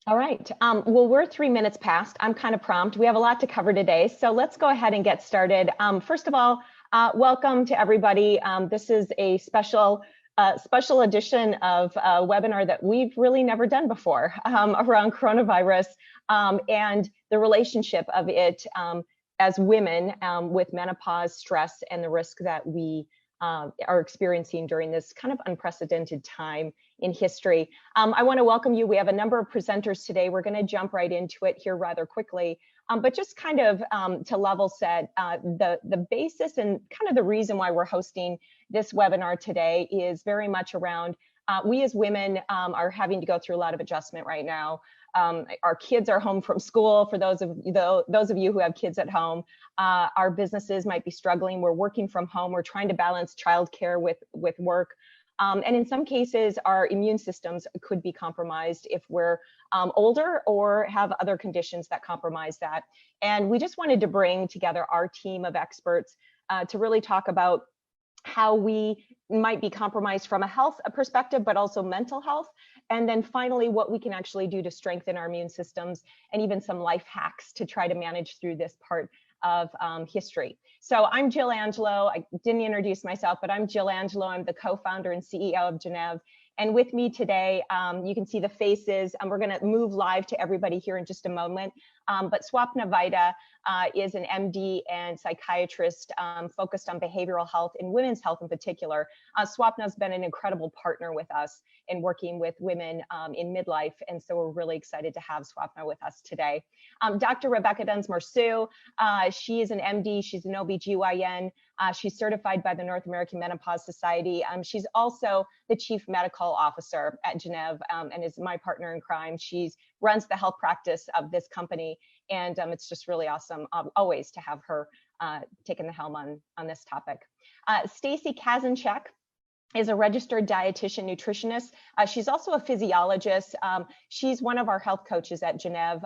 All right. Well, we're 3 minutes past. I'm kind of prompt. We have a lot to cover today, so let's go ahead and get started. First of all, welcome to everybody. This is a special edition of a webinar that we've really never done before around coronavirus and the relationship of it as women with menopause, stress, and the risk that we are experiencing during this kind of unprecedented time in history. I want to welcome you. We have a number of presenters today. We're going to jump right into it here rather quickly, but just kind of to level set the basis and kind of the reason why we're hosting this webinar today is very much around we as women are having to go through a lot of adjustment right now. Our kids are home from school. For those of you who have kids at home, our businesses might be struggling. We're working from home. We're trying to balance childcare with work. And in some cases, our immune systems could be compromised if we're older or have other conditions that compromise that. And we just wanted to bring together our team of experts to really talk about how we might be compromised from a health perspective, but also mental health. And then finally, what we can actually do to strengthen our immune systems and even some life hacks to try to manage through this part of history. So I'm Jill Angelo. I didn't introduce myself, but I'm Jill Angelo. I'm the co-founder and CEO of Gennev. And with me today, you can see the faces, and we're going to move live to everybody here in just a moment. But Swapna Vaidya is an MD and psychiatrist focused on behavioral health and women's health in particular. Swapna has been an incredible partner with us in working with women in midlife, and so we're really excited to have Swapna with us today. Dr. Rebecca Dunsmoor-Su, she is an MD, she's an OBGYN, she's certified by the North American Menopause Society. She's also the Chief Medical Officer at Gennev and is my partner in crime. She runs the health practice of this company, and it's just really awesome always to have her taking the helm on this topic. Stasi Kasianchuk is a registered dietitian nutritionist. She's also a physiologist. She's one of our health coaches at Gennev.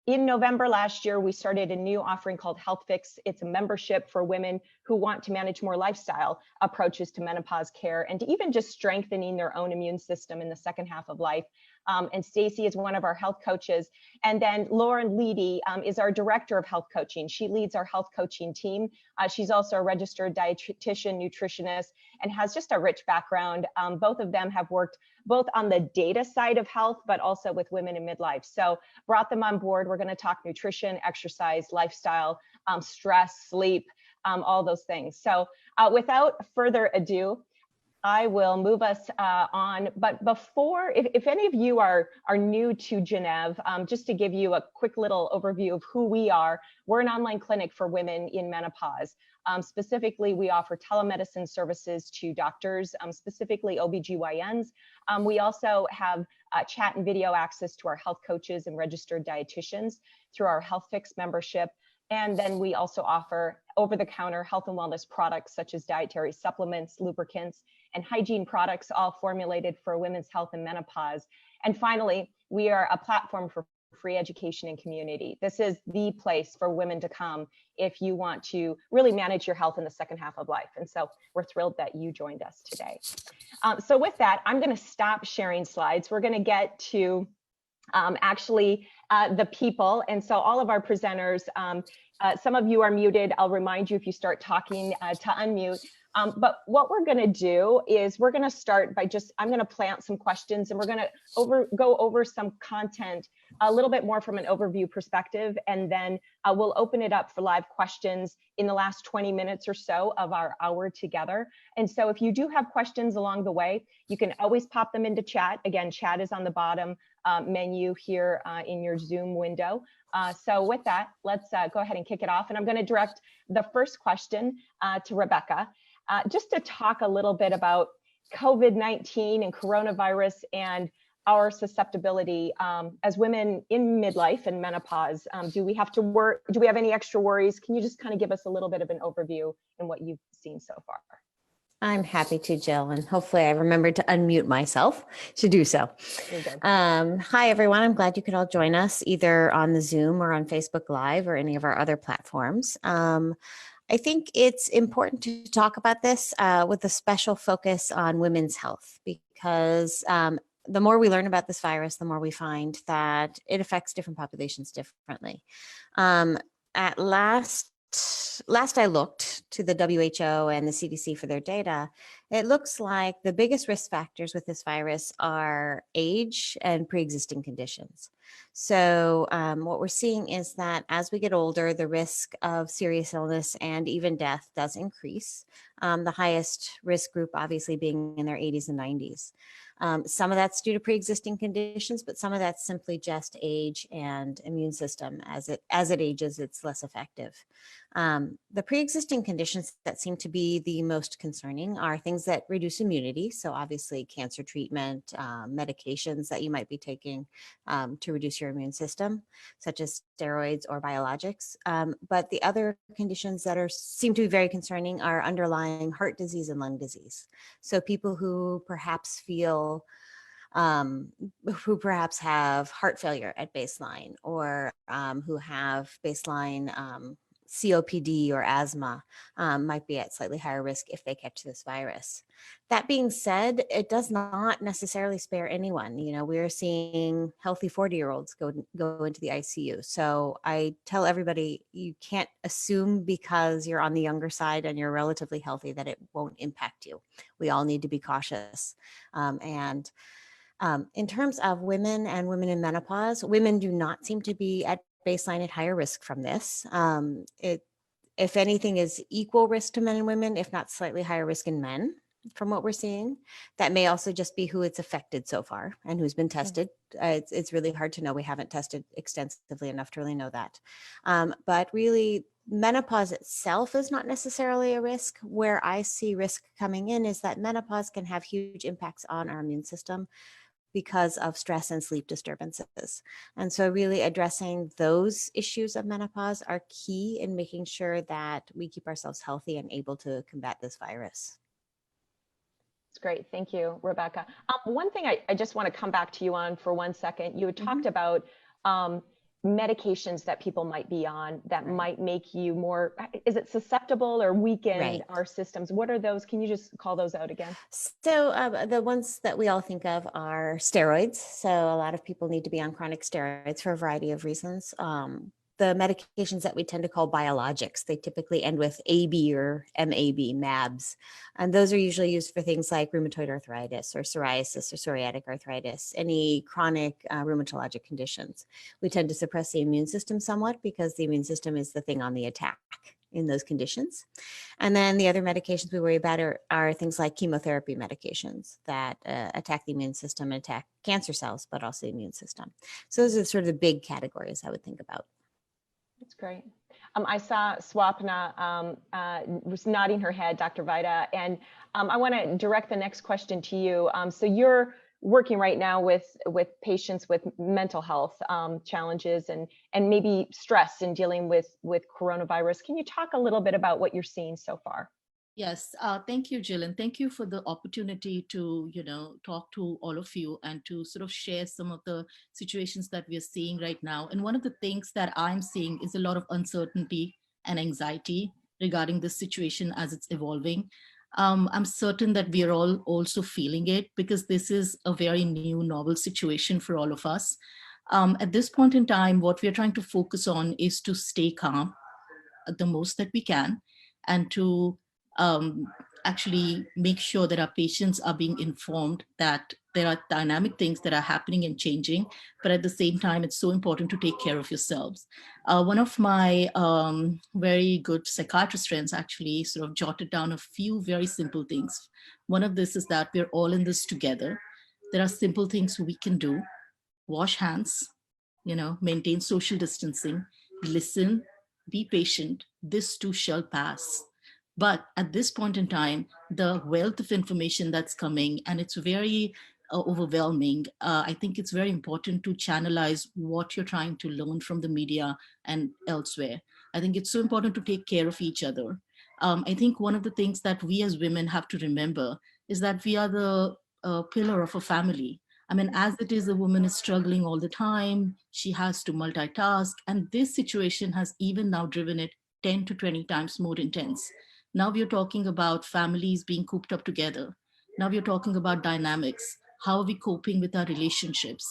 In November last year, we started a new offering called HealthFix. It's a membership for women who want to manage more lifestyle approaches to menopause care and to even just strengthening their own immune system in the second half of life. And Stacey is one of our health coaches. And then Lauren Leedy is our director of health coaching. She leads our health coaching team. She's also a registered dietitian, nutritionist, and has just a rich background. Both of them have worked both on the data side of health, but also with women in midlife. So brought them on board. We're going to talk nutrition, exercise, lifestyle, stress, sleep, all those things. So without further ado, I will move us on. But before, if any of you are new to Gennev, just to give you a quick little overview of who we are, we're an online clinic for women in menopause. Specifically, we offer telemedicine services to doctors, specifically OBGYNs. We also have chat and video access to our health coaches and registered dietitians through our HealthFix membership. And then we also offer over-the-counter health and wellness products such as dietary supplements, lubricants, and hygiene products, all formulated for women's health and menopause. And finally, we are a platform for free education and community. This is the place for women to come if you want to really manage your health in the second half of life. And so we're thrilled that you joined us today. So with that, I'm going to stop sharing slides. We're going to get to the people. And so all of our presenters, some of you are muted. I'll remind you if you start talking to unmute. But what we're going to do is we're going to start by I'm going to plant some questions, and we're going to go over some content a little bit more from an overview perspective. And then we'll open it up for live questions in the last 20 minutes or so of our hour together. And so if you do have questions along the way, you can always pop them into chat. Again, chat is on the bottom menu here in your Zoom window. So with that, let's go ahead and kick it off. And I'm going to direct the first question to Rebecca. Just to talk a little bit about COVID-19 and coronavirus and our susceptibility as women in midlife and menopause. Do we have to work? Do we have any extra worries? Can you just kind of give us a little bit of an overview in what you've seen so far? I'm happy to, Jill, and hopefully I remembered to unmute myself to do so. Hi, everyone. I'm glad you could all join us either on the Zoom or on Facebook Live or any of our other platforms. I think it's important to talk about this with a special focus on women's health because the more we learn about this virus, the more we find that it affects different populations differently. At last I looked to the WHO and the CDC for their data, it looks like the biggest risk factors with this virus are age and pre-existing conditions. So what we're seeing is that as we get older, the risk of serious illness and even death does increase. The highest risk group obviously being in their 80s and 90s. Some of that's due to pre-existing conditions, but some of that's simply just age and immune system. As it ages, it's less effective. The pre-existing conditions that seem to be the most concerning are things that reduce immunity. So obviously cancer treatment, medications that you might be taking to reduce your immune system, such as steroids or biologics. But the other conditions that seem to be very concerning are underlying heart disease and lung disease. So people who perhaps have heart failure at baseline, or who have baseline COPD or asthma might be at slightly higher risk if they catch this virus. That being said, it does not necessarily spare anyone. You know, we're seeing healthy 40-year-olds go into the ICU. So I tell everybody, you can't assume because you're on the younger side and you're relatively healthy that it won't impact you. We all need to be cautious. In terms of women and women in menopause, women do not seem to be at baseline at higher risk from this. It, if anything, is equal risk to men and women, if not slightly higher risk in men from what we're seeing. That may also just be who it's affected so far and who's been tested. It's really hard to know. We haven't tested extensively enough to really know that. But really, menopause itself is not necessarily a risk. Where I see risk coming in is that menopause can have huge impacts on our immune system because of stress and sleep disturbances. And so really addressing those issues of menopause are key in making sure that we keep ourselves healthy and able to combat this virus. That's great. Thank you, Rebecca. One thing I just want to come back to you on for 1 second. You had talked about medications that people might be on that might make you more, is it susceptible or weaken our systems? What are those? Can you just call those out again? So the ones that we all think of are steroids. So a lot of people need to be on chronic steroids for a variety of reasons. The medications that we tend to call biologics, they typically end with AB or MAB, MABs. And those are usually used for things like rheumatoid arthritis or psoriasis or psoriatic arthritis, any chronic rheumatologic conditions. We tend to suppress the immune system somewhat because the immune system is the thing on the attack in those conditions. And then the other medications we worry about are things like chemotherapy medications that attack the immune system and attack cancer cells, but also the immune system. So those are sort of the big categories I would think about. That's great. I saw Swapna was nodding her head, Dr. Vaidya, and I want to direct the next question to you. So you're working right now with patients with mental health challenges and maybe stress in dealing with coronavirus. Can you talk a little bit about what you're seeing so far? Yes, thank you, Jill, and thank you for the opportunity to, talk to all of you and to sort of share some of the situations that we are seeing right now. And one of the things that I'm seeing is a lot of uncertainty and anxiety regarding this situation as it's evolving. I'm certain that we are all also feeling it because this is a very new, novel situation for all of us. At this point in time, what we are trying to focus on is to stay calm the most that we can and to actually make sure that our patients are being informed that there are dynamic things that are happening and changing, but at the same time, it's so important to take care of yourselves. One of my very good psychiatrist friends actually sort of jotted down a few very simple things. One of this is that we're all in this together. There are simple things we can do. Wash hands, maintain social distancing, listen, be patient. This too shall pass. But at this point in time, the wealth of information that's coming, and it's very overwhelming, I think it's very important to channelize what you're trying to learn from the media and elsewhere. I think it's so important to take care of each other. I think one of the things that we as women have to remember is that we are the pillar of a family. I mean, as it is, a woman is struggling all the time. She has to multitask. And this situation has even now driven it 10 to 20 times more intense. Now we're talking about families being cooped up together. Now we're talking about dynamics. How are we coping with our relationships?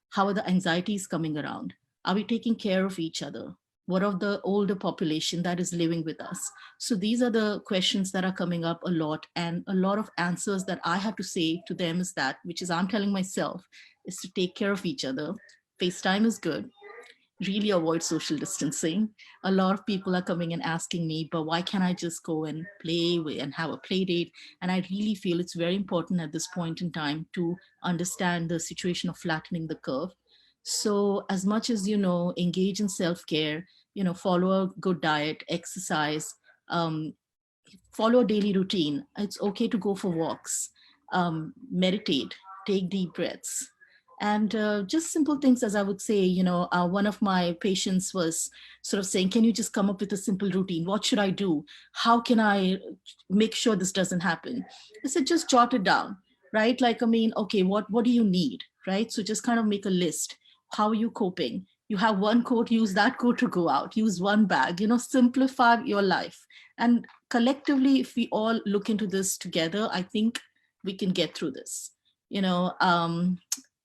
How are the anxieties coming around? Are we taking care of each other? What of the older population that is living with us? So these are the questions that are coming up a lot, and a lot of answers that I have to say to them is that, which is I'm telling myself, is to take care of each other. FaceTime is good. Really avoid social distancing. A lot of people are coming and asking me, but why can't I just go and play and have a play date? And I really feel it's very important at this point in time to understand the situation of flattening the curve. So as much as, engage in self-care, follow a good diet, exercise, um, follow a daily routine. It's okay to go for walks, meditate, take deep breaths. And just simple things, as I would say, one of my patients was sort of saying, can you just come up with a simple routine? What should I do? How can I make sure this doesn't happen? I said, just jot it down, right? Like, okay, what do you need, right? So just kind of make a list. How are you coping? You have one coat, use that coat to go out, use one bag, simplify your life. And collectively, if we all look into this together, I think we can get through this.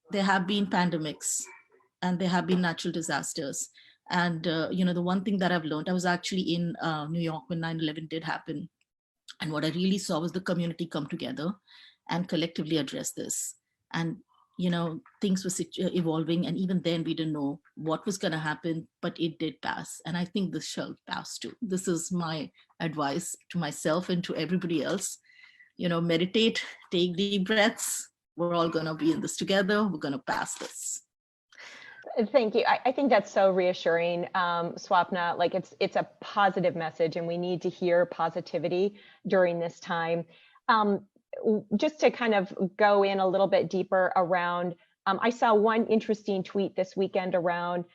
There have been pandemics and there have been natural disasters. And, the one thing that I've learned, I was actually in New York when 9/11 did happen. And what I really saw was the community come together and collectively address this. And, things were evolving. And even then we didn't know what was going to happen, but it did pass. And I think this shall pass too. This is my advice to myself and to everybody else. Meditate, take deep breaths. We're all going to be in this together. We're going to pass this. Thank you. I think that's so reassuring, Swapna. Like it's a positive message, and we need to hear positivity during this time. Just to kind of go in a little bit deeper around, I saw one interesting tweet this weekend around,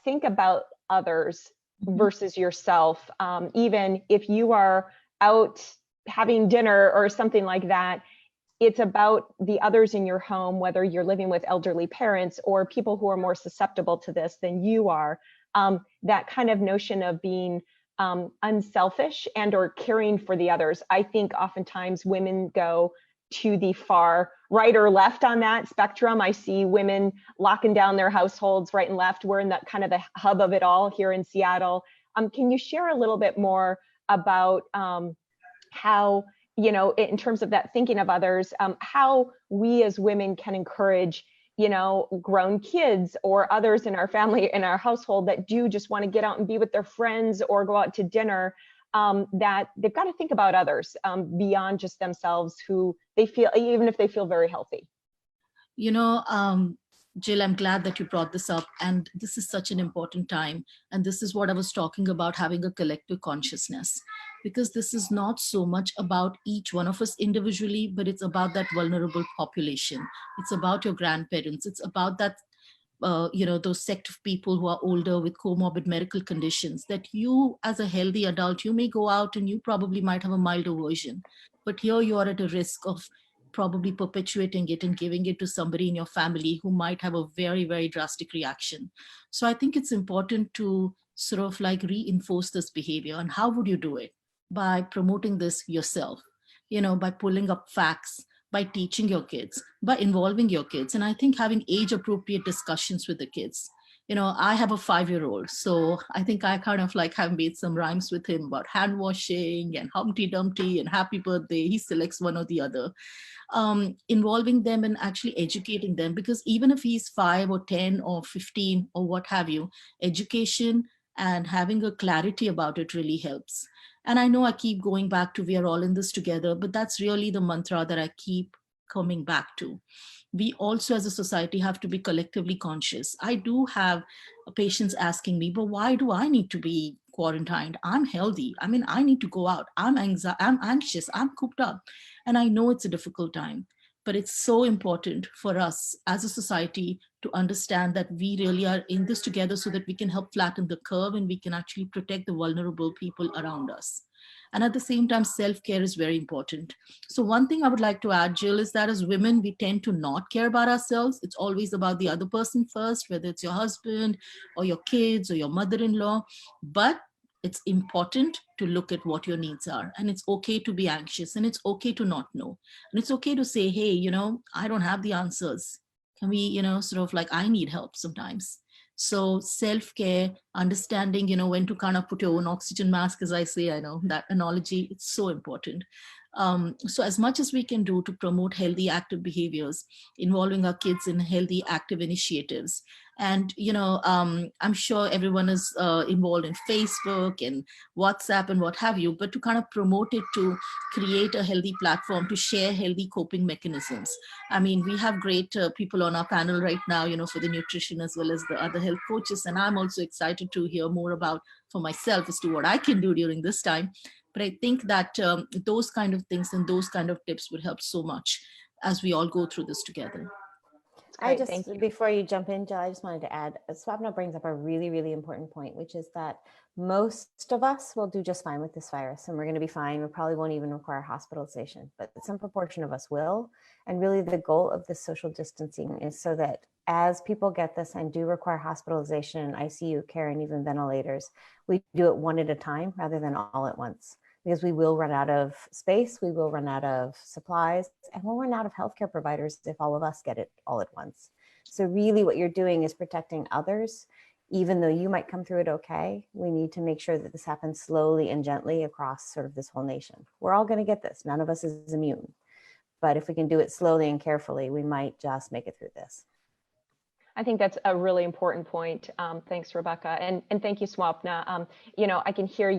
think about others versus yourself. Even if you are out having dinner or something like that, it's about the others in your home, whether you're living with elderly parents or people who are more susceptible to this than you are. That kind of notion of being unselfish and or caring for the others. I think oftentimes women go to the far right or left on that spectrum. I see women locking down their households right and left. We're in that kind of the hub of it all here in Seattle. Can you share a little bit more about how, in terms of that thinking of others, how we as women can encourage, grown kids or others in our family, in our household that do just want to get out and be with their friends or go out to dinner, that they've got to think about others beyond just themselves, who they feel, even if they feel very healthy. Jill, I'm glad that you brought this up, and this is such an important time. And this is what I was talking about, having a collective consciousness, because this is not so much about each one of us individually, but it's about that vulnerable population. It's about your grandparents. It's about that, those sect of people who are older with comorbid medical conditions, that you as a healthy adult, you may go out and you probably might have a milder version, but here you are at a risk of probably perpetuating it and giving it to somebody in your family who might have a very, very drastic reaction. So I think it's important to sort of like reinforce this behavior. And how would you do it? By promoting this yourself, by pulling up facts, by teaching your kids, by involving your kids. And I think having age appropriate discussions with the kids. I have a 5-year-old, so I think I kind of like have made some rhymes with him about hand washing and Humpty Dumpty and happy birthday. He selects one or the other. Involving them and actually educating them, because even if he's 5 or 10 or 15 or what have you, education and having a clarity about it really helps. And I know I keep going back to we are all in this together, but that's really the mantra that I keep coming back to. We also as a society have to be collectively conscious. I do have patients asking me, but why do I need to be quarantined? I'm healthy. I mean, I need to go out. I'm anxious. I'm cooped up. And I know it's a difficult time, but it's so important for us as a society to understand that we really are in this together so that we can help flatten the curve and we can actually protect the vulnerable people around us. And at the same time, self-care is very important. So one thing I would like to add, Jill, is that as women, we tend to not care about ourselves. It's always about the other person first, whether it's your husband or your kids or your mother-in-law. But it's important to look at what your needs are. And it's okay to be anxious, and it's okay to not know. And it's okay to say, hey, I don't have the answers. Can we, sort of like, I need help sometimes. So self-care, understanding, when to kind of put your own oxygen mask, as I say, I know that analogy, it's so important. So as much as we can do to promote healthy, active behaviors, involving our kids in healthy, active initiatives. And, I'm sure everyone is involved in Facebook and WhatsApp and what have you, but to kind of promote it, to create a healthy platform, to share healthy coping mechanisms. I mean, we have great people on our panel right now, for the nutrition as well as the other health coaches. And I'm also excited to hear more about for myself as to what I can do during this time. But I think that those kind of things and those kind of tips would help so much as we all go through this together. Before you jump in, Jill, I just wanted to add, Swapna brings up a really, really important point, which is that most of us will do just fine with this virus, and we're going to be fine. We probably won't even require hospitalization, but some proportion of us will. And really the goal of this social distancing is so that as people get this and do require hospitalization, ICU care, and even ventilators, we do it one at a time rather than all at once. Because we will run out of space, we will run out of supplies, and we'll run out of healthcare providers if all of us get it all at once. So really what you're doing is protecting others. Even though you might come through it okay, we need to make sure that this happens slowly and gently across sort of this whole nation. We're all gonna get this, none of us is immune. But if we can do it slowly and carefully, we might just make it through this. I think that's a really important point. Thanks, Rebecca, and thank you, Swapna. I can hear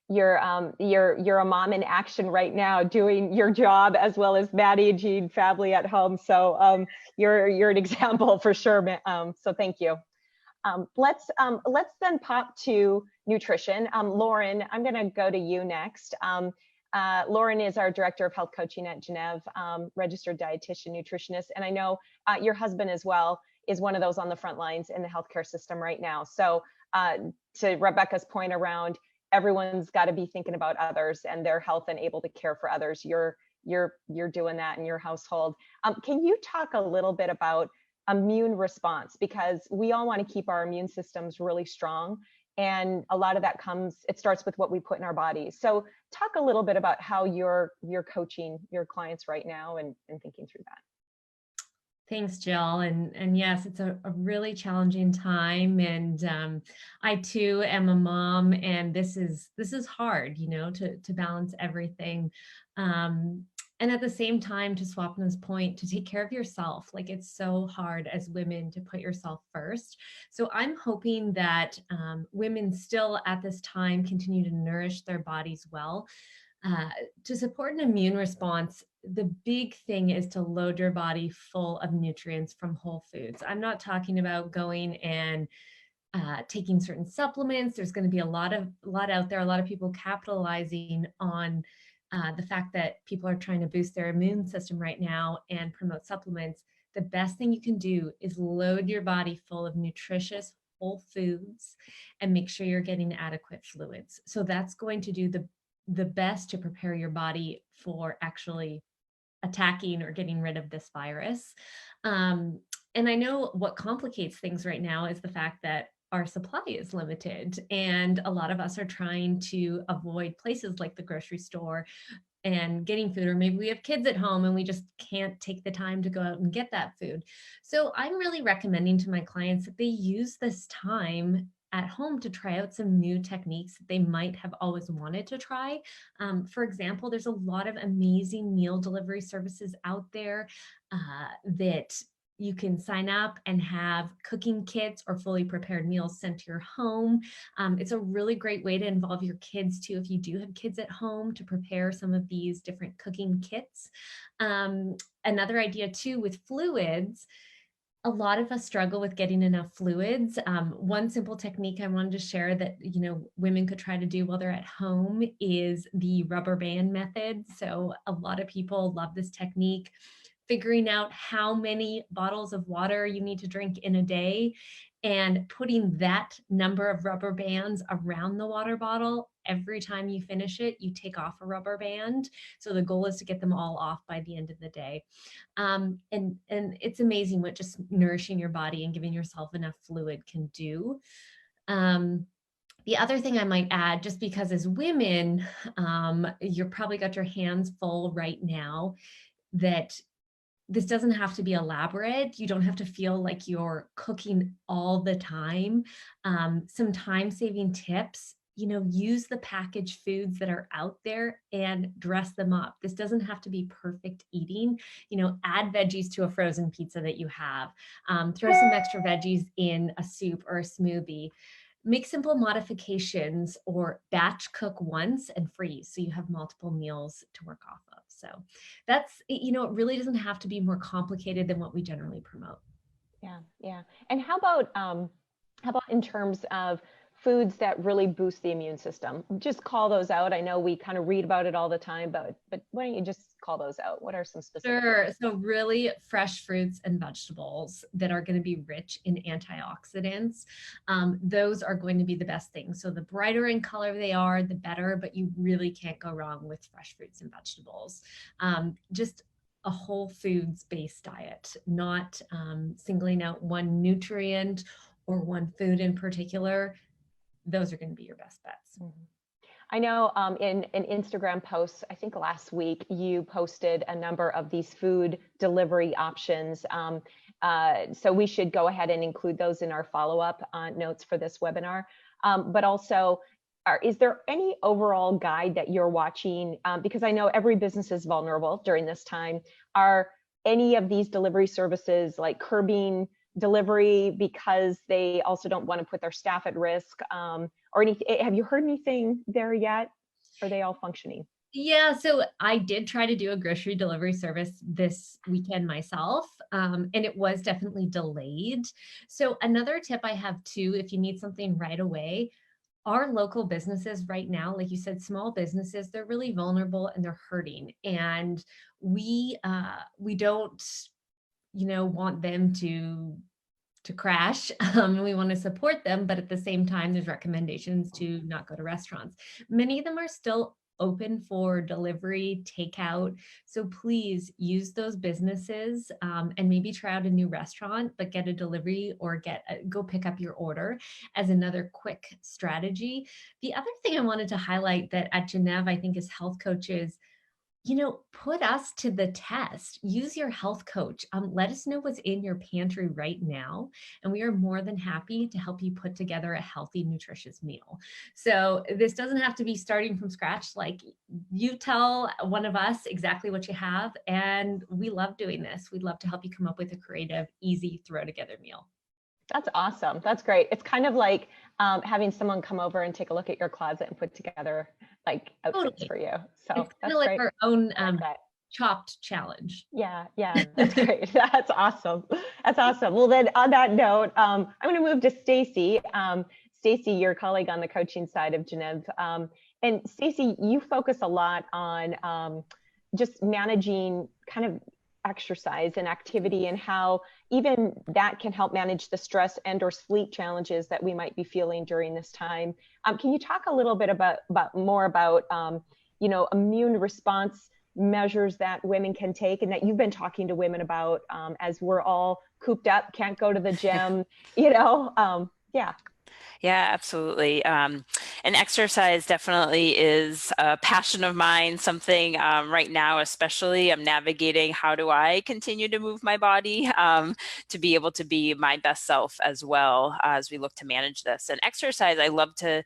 you're a mom in action right now, doing your job as well as Maddie and Jean family at home. So you're an example for sure. So thank you. Let's then pop to nutrition. Lauren, I'm going to go to you next. Lauren is our director of health coaching at Gennev, registered dietitian, nutritionist, and I know your husband as well is one of those on the front lines in the healthcare system right now. So to Rebecca's point around, everyone's got to be thinking about others and their health and able to care for others. You're doing that in your household. Can you talk a little bit about immune response? Because we all want to keep our immune systems really strong. And a lot of that it starts with what we put in our bodies. So talk a little bit about how you're coaching your clients right now and thinking through that. Thanks, Jill. And yes, it's a really challenging time. And I too am a mom, and this is hard, to balance everything. And at the same time, to Swapna's point, to take care of yourself. Like, it's so hard as women to put yourself first. So I'm hoping that women still at this time continue to nourish their bodies well. To support an immune response, the big thing is to load your body full of nutrients from whole foods. I'm not talking about going and taking certain supplements. There's going to be a lot out there, a lot of people capitalizing on the fact that people are trying to boost their immune system right now and promote supplements. The best thing you can do is load your body full of nutritious whole foods and make sure you're getting adequate fluids. So that's going to do the best to prepare your body for actually attacking or getting rid of this virus. And I know what complicates things right now is the fact that our supply is limited, and a lot of us are trying to avoid places like the grocery store and getting food, or maybe we have kids at home and we just can't take the time to go out and get that food. So I'm really recommending to my clients that they use this time at home to try out some new techniques that they might have always wanted to try. For example, there's a lot of amazing meal delivery services out there that you can sign up and have cooking kits or fully prepared meals sent to your home. It's a really great way to involve your kids too, if you do have kids at home, to prepare some of these different cooking kits. Another idea too with fluids, a lot of us struggle with getting enough fluids. One simple technique I wanted to share that women could try to do while they're at home is the Rubberband Method. So a lot of people love this technique, figuring out how many bottles of water you need to drink in a day and putting that number of rubber bands around the water bottle. Every time you finish it, you take off a rubber band. So the goal is to get them all off by the end of the day. And it's amazing what just nourishing your body and giving yourself enough fluid can do. The other thing I might add, just because as women, you're probably got your hands full right now, that this doesn't have to be elaborate. You don't have to feel like you're cooking all the time. Some time-saving tips, use the packaged foods that are out there and dress them up. This doesn't have to be perfect eating. Add veggies to a frozen pizza that you have. Throw some extra veggies in a soup or a smoothie. Make simple modifications or batch cook once and freeze so you have multiple meals to work off of. So that's, it really doesn't have to be more complicated than what we generally promote. Yeah, yeah. And how about in terms of foods that really boost the immune system? Just call those out. I know we kind of read about it all the time, but why don't you just call those out? What are some specific? Sure. So really fresh fruits and vegetables that are going to be rich in antioxidants. Those are going to be the best things. So the brighter in color they are, the better, but you really can't go wrong with fresh fruits and vegetables. Just a whole foods based diet, not singling out one nutrient or one food in particular. Those are going to be your best bets. Mm-hmm. I know in an Instagram post, I think last week, you posted a number of these food delivery options. So we should go ahead and include those in our follow-up notes for this webinar. But also, is there any overall guide that you're watching? Because I know every business is vulnerable during this time. Are any of these delivery services like curbing delivery because they also don't want to put their staff at risk, or anything? Have you heard anything there yet? Are they all functioning? Yeah, so I did try to do a grocery delivery service this weekend myself, and it was definitely delayed. So another tip I have too, if you need something right away, our local businesses right now, like you said, small businesses, they're really vulnerable and they're hurting, and we don't want them to crash. We want to support them, but at the same time, there's recommendations to not go to restaurants. Many of them are still open for delivery, takeout. So please use those businesses and maybe try out a new restaurant, but get a delivery or go pick up your order as another quick strategy. The other thing I wanted to highlight that at Gennev, I think as health coaches, put us to the test. Use your health coach. Let us know what's in your pantry right now. And we are more than happy to help you put together a healthy, nutritious meal. So this doesn't have to be starting from scratch. Like, you tell one of us exactly what you have. And we love doing this. We'd love to help you come up with a creative, easy, throw together meal. That's awesome. That's great. It's kind of like having someone come over and take a look at your closet and put together like outfits for you. So it's kind of like great. our own chopped challenge. Yeah, that's great. That's awesome. That's awesome. Well, then on that note, I'm going to move to Stacey. Stacey, your colleague on the coaching side of Gennev. And Stacey, you focus a lot on just managing kind of exercise and activity and how even that can help manage the stress and or sleep challenges that we might be feeling during this time. Can you talk a little bit more about immune response measures that women can take and that you've been talking to women about as we're all cooped up, can't go to the gym, yeah. Yeah, absolutely. And exercise definitely is a passion of mine, something right now, especially I'm navigating how do I continue to move my body to be able to be my best self as well as we look to manage this. And exercise, I love to,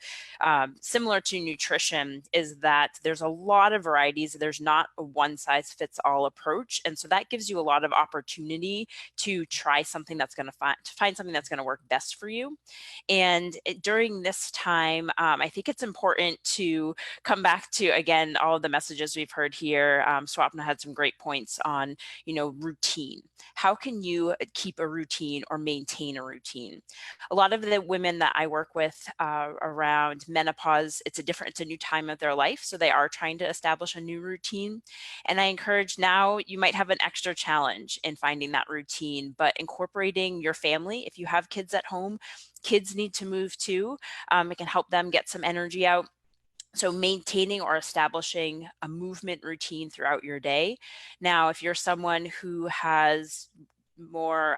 similar to nutrition, is that there's a lot of varieties. There's not a one size fits all approach. And so that gives you a lot of opportunity to try something that's going to find something that's going to work best for you. And during this time, I think it's important to come back to, again, all of the messages we've heard here. Swapna had some great points on, routine. How can you keep a routine or maintain a routine? A lot of the women that I work with around menopause, it's a new time of their life. So they are trying to establish a new routine. And I encourage, now you might have an extra challenge in finding that routine, but incorporating your family. If you have kids at home, kids need to move too. It can help them get some energy out. So maintaining or establishing a movement routine throughout your day. Now, if you're someone who has more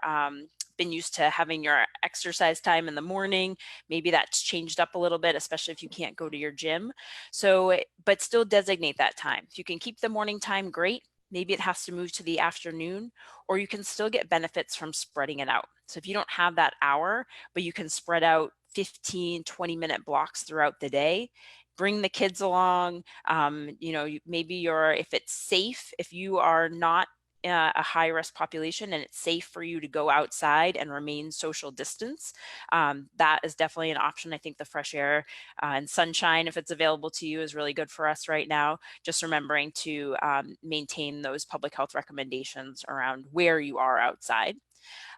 been used to having your exercise time in the morning. Maybe that's changed up a little bit, especially if you can't go to your gym. So, but still designate that time. If you can keep the morning time, great. Maybe it has to move to the afternoon, or you can still get benefits from spreading it out. So if you don't have that hour, but you can spread out 15, 20-minute blocks throughout the day, bring the kids along. Maybe if it's safe, if you are not a high risk population and it's safe for you to go outside and remain social distance, that is definitely an option. I think the fresh air and sunshine, if it's available to you, is really good for us right now. Just remembering to maintain those public health recommendations around where you are outside.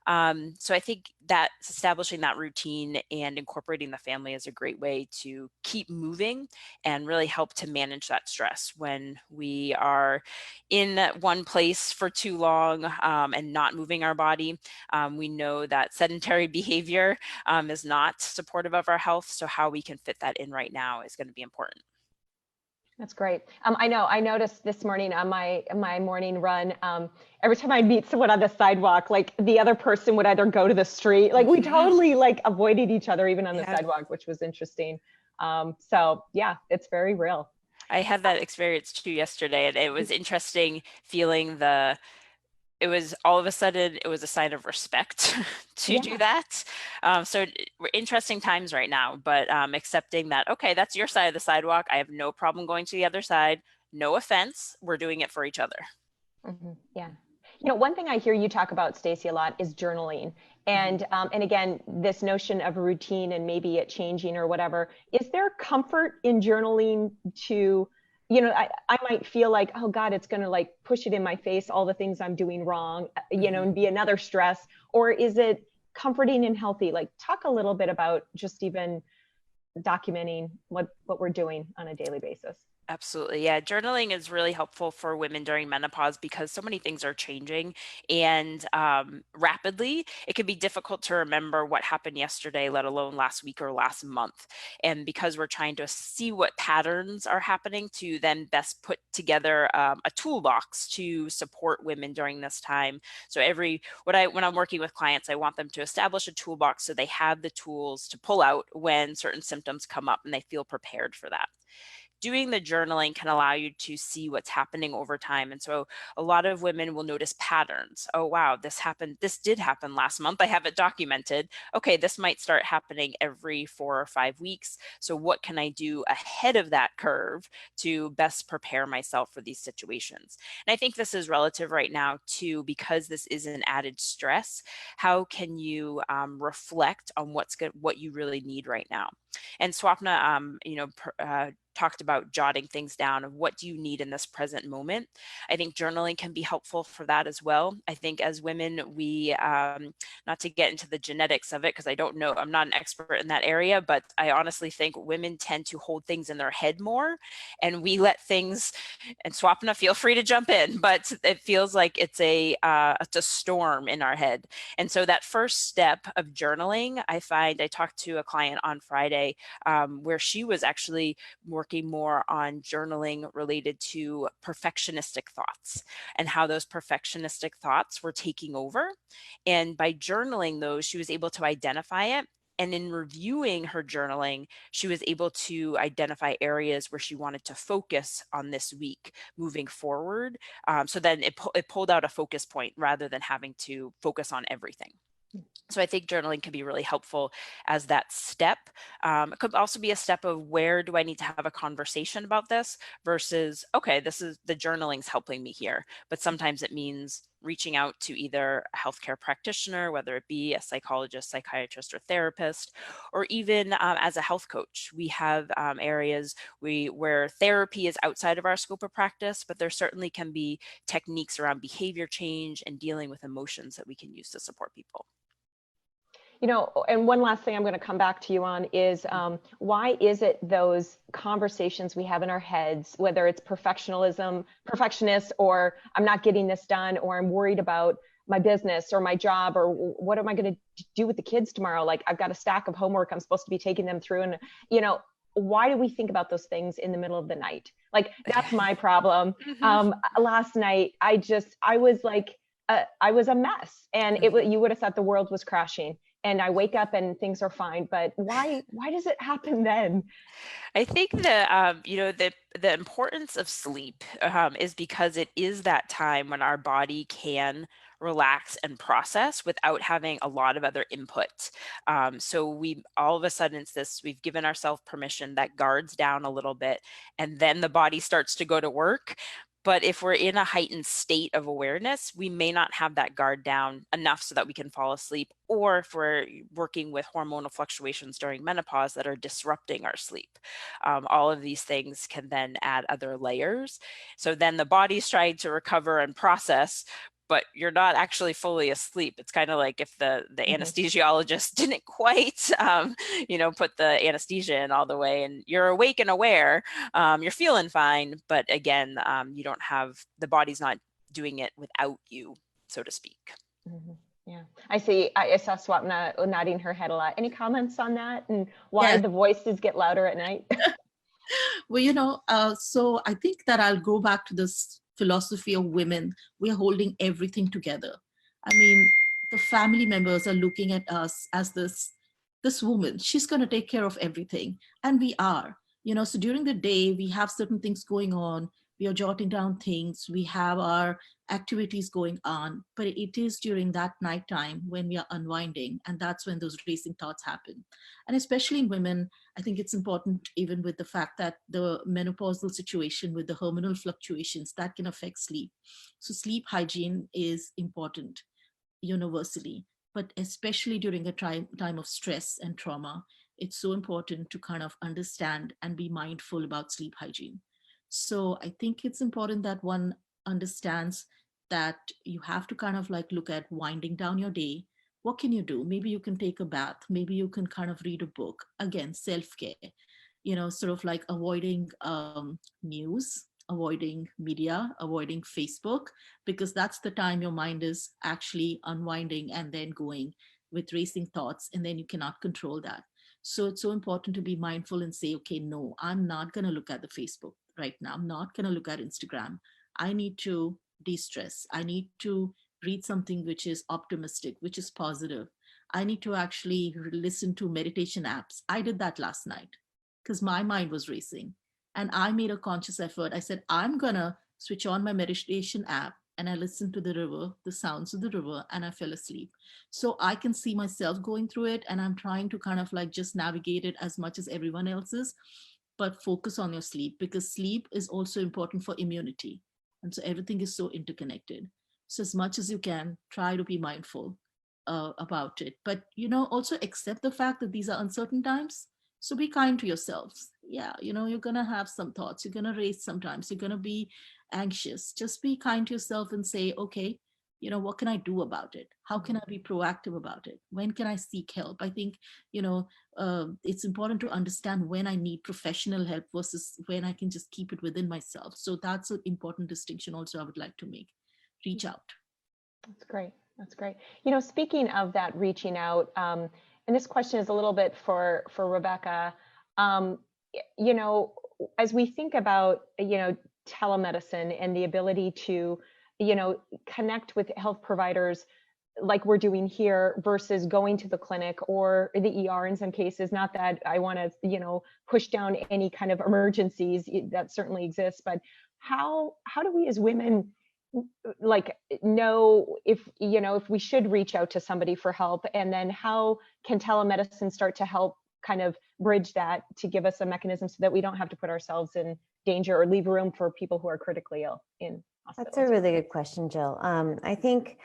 So I think that establishing that routine and incorporating the family is a great way to keep moving and really help to manage that stress when we are in one place for too long and not moving our body. We know that sedentary behavior is not supportive of our health. So how we can fit that in right now is going to be important. That's great. I noticed this morning on my morning run, every time I'd meet someone on the sidewalk, like the other person would either go to the street, like we totally like avoided each other even on the sidewalk, which was interesting. So yeah, it's very real. I had that experience too yesterday, and it was interesting feeling it was all of a sudden, it was a sign of respect to do that. So we're interesting times right now, but accepting that, okay, that's your side of the sidewalk. I have no problem going to the other side. No offense. We're doing it for each other. Mm-hmm. Yeah. One thing I hear you talk about, Stacey, a lot is journaling. And again, this notion of routine and maybe it changing or whatever. Is there comfort in journaling to, I might feel like, oh God, it's going to like push it in my face, all the things I'm doing wrong, and be another stress? Or is it comforting and healthy? Like, talk a little bit about just even documenting what we're doing on a daily basis. Absolutely. Yeah. Journaling is really helpful for women during menopause because so many things are changing and rapidly. It can be difficult to remember what happened yesterday, let alone last week or last month. And because we're trying to see what patterns are happening to then best put together a toolbox to support women during this time. So when I'm working with clients, I want them to establish a toolbox so they have the tools to pull out when certain symptoms come up and they feel prepared for that. Doing the journaling can allow you to see what's happening over time. And so a lot of women will notice patterns. Oh, wow, this happened. This did happen last month. I have it documented. Okay, this might start happening every 4 or 5 weeks. So what can I do ahead of that curve to best prepare myself for these situations? And I think this is relative right now too, because this is an added stress. How can you reflect on what you really need right now? And Swapna, talked about jotting things down of what do you need in this present moment. I think journaling can be helpful for that as well. I think as women, we, not to get into the genetics of it, because I don't know, I'm not an expert in that area, but I honestly think women tend to hold things in their head more and we let things, and Swapna, feel free to jump in, but it feels like it's a storm in our head. And so that first step of journaling, I talked to a client on Friday where she was actually working more on journaling related to perfectionistic thoughts and how those perfectionistic thoughts were taking over. And by journaling those, she was able to identify it. And in reviewing her journaling, she was able to identify areas where she wanted to focus on this week moving forward. So then it pulled out a focus point rather than having to focus on everything. So I think journaling can be really helpful as that step. It could also be a step of where do I need to have a conversation about this versus, okay, this is the journaling's helping me here. But sometimes it means reaching out to either a healthcare practitioner, whether it be a psychologist, psychiatrist, or therapist, or even as a health coach. We have areas where therapy is outside of our scope of practice, but there certainly can be techniques around behavior change and dealing with emotions that we can use to support people. And one last thing I'm going to come back to you on is why is it those conversations we have in our heads, whether it's perfectionist, or I'm not getting this done, or I'm worried about my business or my job, or what am I going to do with the kids tomorrow? Like I've got a stack of homework I'm supposed to be taking them through. And, why do we think about those things in the middle of the night? Like that's my problem. Last night, I was like, I was a mess, and you would have thought the world was crashing. And I wake up and things are fine, but why does it happen then? I think that the importance of sleep is because it is that time when our body can relax and process without having a lot of other input. So we all of a sudden we've given ourselves permission that guards down a little bit, and then the body starts to go to work. But if we're in a heightened state of awareness, we may not have that guard down enough so that we can fall asleep, or if we're working with hormonal fluctuations during menopause that are disrupting our sleep. All of these things can then add other layers. So then the body's trying to recover and process, but you're not actually fully asleep. It's kind of like if the anesthesiologist didn't quite, put the anesthesia in all the way, and you're awake and aware, you're feeling fine. But again, you don't have, the body's not doing it without you, so to speak. Mm-hmm. Yeah, I see. I saw Swapna nodding her head a lot. Any comments on that, and why the voices get louder at night? Well, so I think that I'll go back to this philosophy of women. We're holding everything together. I mean, the family members are looking at us as this woman. She's going to take care of everything, and we are. So during the day, we have certain things going on. We are jotting down things. We have our activities going on, but it is during that nighttime when we are unwinding, and that's when those racing thoughts happen. And especially in women, I think it's important, even with the fact that the menopausal situation with the hormonal fluctuations that can affect sleep. So sleep hygiene is important universally, but especially during a time of stress and trauma, it's so important to kind of understand and be mindful about sleep hygiene. So I think it's important that one understands that you have to kind of like look at winding down your day. What can you do? Maybe you can take a bath. Maybe you can kind of read a book. Again, self-care, sort of like avoiding news, avoiding media, avoiding Facebook, because that's the time your mind is actually unwinding and then going with racing thoughts, and then you cannot control that. So it's so important to be mindful and say, okay, no, I'm not going to look at the Facebook right now. I'm not going to look at Instagram. I need to de-stress. I need to read something which is optimistic, which is positive. I need to actually listen to meditation apps. I did that last night because my mind was racing, and I made a conscious effort. I said, I'm going to switch on my meditation app, and I listened to the river, the sounds of the river, and I fell asleep. So I can see myself going through it, and I'm trying to kind of like just navigate it as much as everyone else is, but focus on your sleep, because sleep is also important for immunity. And so everything is so interconnected. So as much as you can, try to be mindful about it. But, also accept the fact that these are uncertain times. So be kind to yourselves. Yeah, you're going to have some thoughts. You're going to race sometimes. You're going to be anxious. Just be kind to yourself and say, okay, what can I do about it? How can I be proactive about it? When can I seek help? I think, it's important to understand when I need professional help versus when I can just keep it within myself. So that's an important distinction also I would like to make. Reach out. That's great. That's great. Speaking of that reaching out, and this question is a little bit for Rebecca, as we think about, telemedicine and the ability to, connect with health providers like we're doing here versus going to the clinic or the ER in some cases. Not that I want to, push down any kind of emergencies that certainly exists, but how do we as women know if we should reach out to somebody for help, and then how can telemedicine start to help kind of bridge that to give us a mechanism so that we don't have to put ourselves in danger or leave room for people who are critically ill in hospitals? That's a really good question, Jill. I think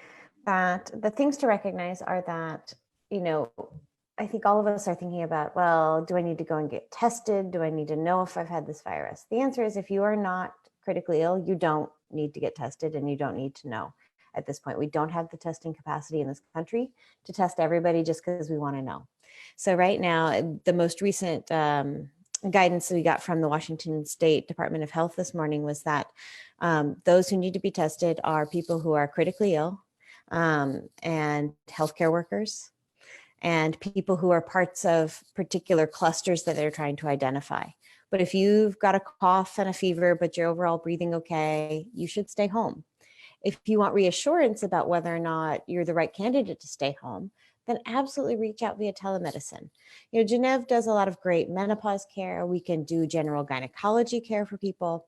that the things to recognize are that, I think all of us are thinking about, well, do I need to go and get tested? Do I need to know if I've had this virus? The answer is, if you are not critically ill, you don't need to get tested, and you don't need to know at this point. We don't have the testing capacity in this country to test everybody just because we want to know. So right now, the most recent guidance that we got from the Washington State Department of Health this morning was that those who need to be tested are people who are critically ill, and healthcare workers, and people who are parts of particular clusters that they're trying to identify. But if you've got a cough and a fever, but you're overall breathing okay, you should stay home. If you want reassurance about whether or not you're the right candidate to stay home, then absolutely reach out via telemedicine. Gennev does a lot of great menopause care. We can do general gynecology care for people.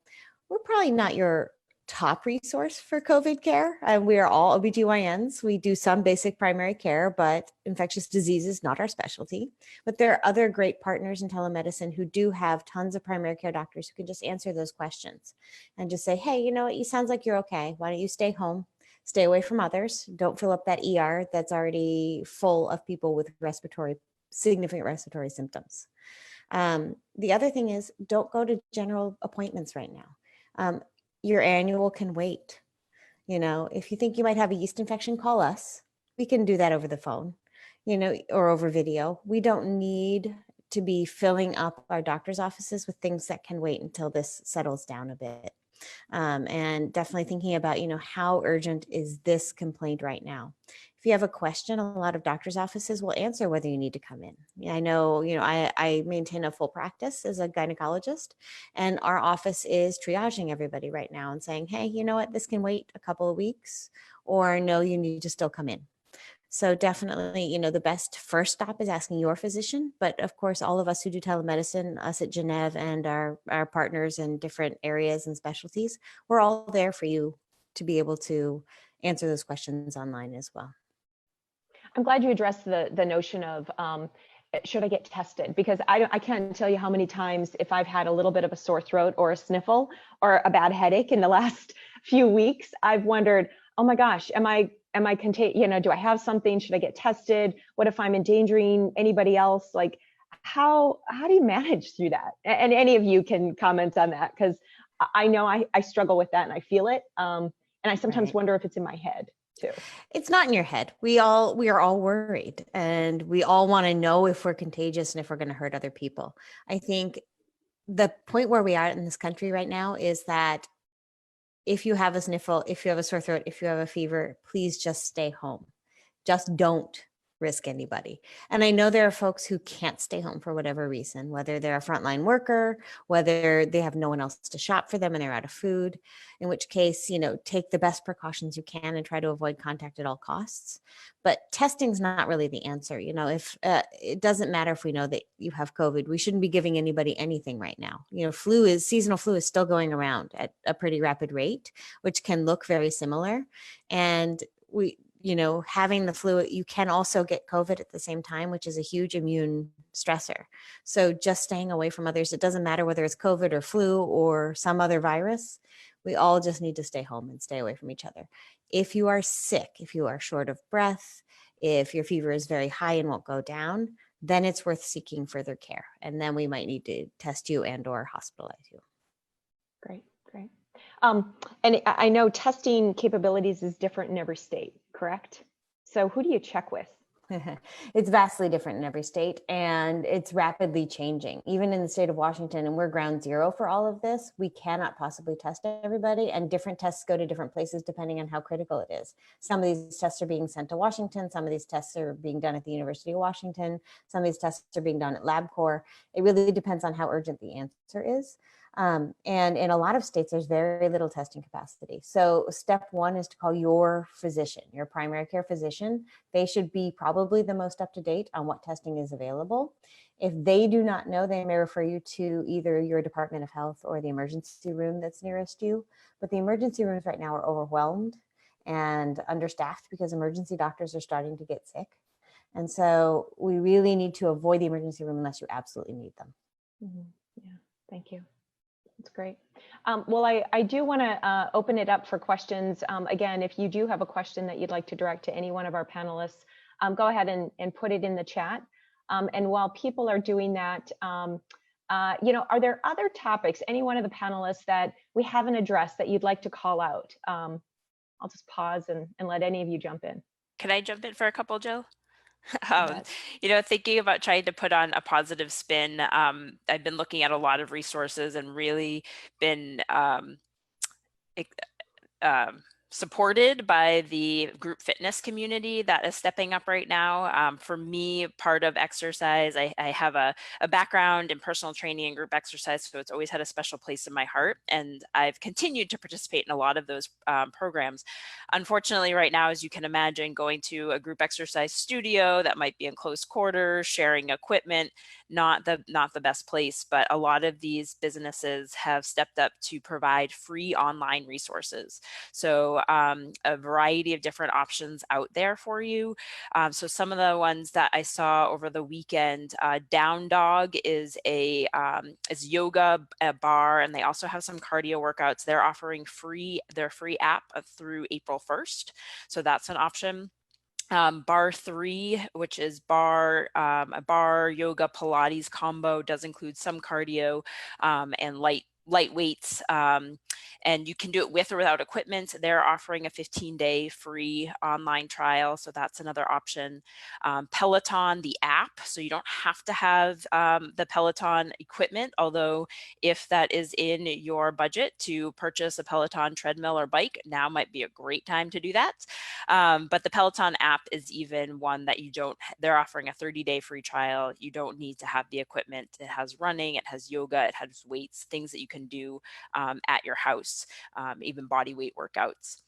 We're probably not your top resource for COVID care. We are all OBGYNs. We do some basic primary care, but infectious disease is not our specialty. But there are other great partners in telemedicine who do have tons of primary care doctors who can just answer those questions and just say, hey, you know what, you sounds like you're okay. Why don't you stay home? Stay away from others. Don't fill up that ER that's already full of people with significant respiratory symptoms. The other thing is, don't go to general appointments right now. Your annual can wait. If you think you might have a yeast infection, call us. We can do that over the phone, or over video. We don't need to be filling up our doctor's offices with things that can wait until this settles down a bit. And definitely thinking about, how urgent is this complaint right now? If you have a question, a lot of doctor's offices will answer whether you need to come in. I know, I maintain a full practice as a gynecologist, and our office is triaging everybody right now and saying, hey, you know what, this can wait a couple of weeks, or no, you need to still come in. So definitely, the best first stop is asking your physician. But of course, all of us who do telemedicine, us at Gennev and our partners in different areas and specialties, we're all there for you to be able to answer those questions online as well. I'm glad you addressed the notion of should I get tested? Because I can't tell you how many times, if I've had a little bit of a sore throat or a sniffle or a bad headache in the last few weeks, I've wondered, oh my gosh, am I do I have something? Should I get tested? What if I'm endangering anybody else? Like, how do you manage through that? And any of you can comment on that, because I know I struggle with that and I feel it. And I sometimes wonder if it's in my head too. It's not in your head. We are all worried, and we all want to know if we're contagious and if we're going to hurt other people. I think the point where we are in this country right now is that if you have a sniffle, if you have a sore throat, if you have a fever, please just stay home. Just don't risk anybody. And I know there are folks who can't stay home for whatever reason, whether they're a frontline worker, whether they have no one else to shop for them and they're out of food, in which case, take the best precautions you can and try to avoid contact at all costs. But testing's not really the answer. If it doesn't matter if we know that you have COVID, we shouldn't be giving anybody anything right now. Seasonal flu is still going around at a pretty rapid rate, which can look very similar. And having the flu, you can also get COVID at the same time, which is a huge immune stressor. So just staying away from others, it doesn't matter whether it's COVID or flu or some other virus, we all just need to stay home and stay away from each other. If you are sick, if you are short of breath, if your fever is very high and won't go down, then it's worth seeking further care. And then we might need to test you and or hospitalize you. Great. And I know testing capabilities is different in every state, correct? So who do you check with? It's vastly different in every state, and it's rapidly changing. Even in the state of Washington, and we're ground zero for all of this, we cannot possibly test everybody, and different tests go to different places depending on how critical it is. Some of these tests are being sent to Washington. Some of these tests are being done at the University of Washington. Some of these tests are being done at LabCorp. It really depends on how urgent the answer is. And in a lot of states, there's very little testing capacity. So step one is to call your physician, your primary care physician. They should be probably the most up to date on what testing is available. If they do not know, they may refer you to either your Department of Health or the emergency room that's nearest you. But the emergency rooms right now are overwhelmed and understaffed because emergency doctors are starting to get sick. And so we really need to avoid the emergency room unless you absolutely need them. Mm-hmm. Yeah, thank you. That's great. Well, I do want to open it up for questions. Again, if you do have a question that you'd like to direct to any one of our panelists, go ahead and put it in the chat. And while people are doing that, are there other topics, any one of the panelists that we haven't addressed that you'd like to call out? I'll just pause and let any of you jump in. Can I jump in for a couple, Jill? Thinking about trying to put on a positive spin, I've been looking at a lot of resources and really been supported by the group fitness community that is stepping up right now. For me, part of exercise, I have a background in personal training and group exercise, so it's always had a special place in my heart. And I've continued to participate in a lot of those programs. Unfortunately, right now, as you can imagine, going to a group exercise studio that might be in close quarters, sharing equipment, not the best place, but a lot of these businesses have stepped up to provide free online resources. So a variety of different options out there for you. So some of the ones that I saw over the weekend, Down Dog is is yoga bar, and they also have some cardio workouts. They're offering their free app through April 1st. So that's an option. Bar 3, which is a bar yoga Pilates combo, does include some cardio and light weights, and you can do it with or without equipment. They're offering a 15-day free online trial, so that's another option. Peloton the app, so you don't have to have the Peloton equipment, although if that is in your budget to purchase a Peloton treadmill or bike, now might be a great time to do that. But the Peloton app is even one that they're offering a 30-day free trial. You don't need to have the equipment. It has running, it has yoga, it has weights, things that you can do at your house, even body weight workouts.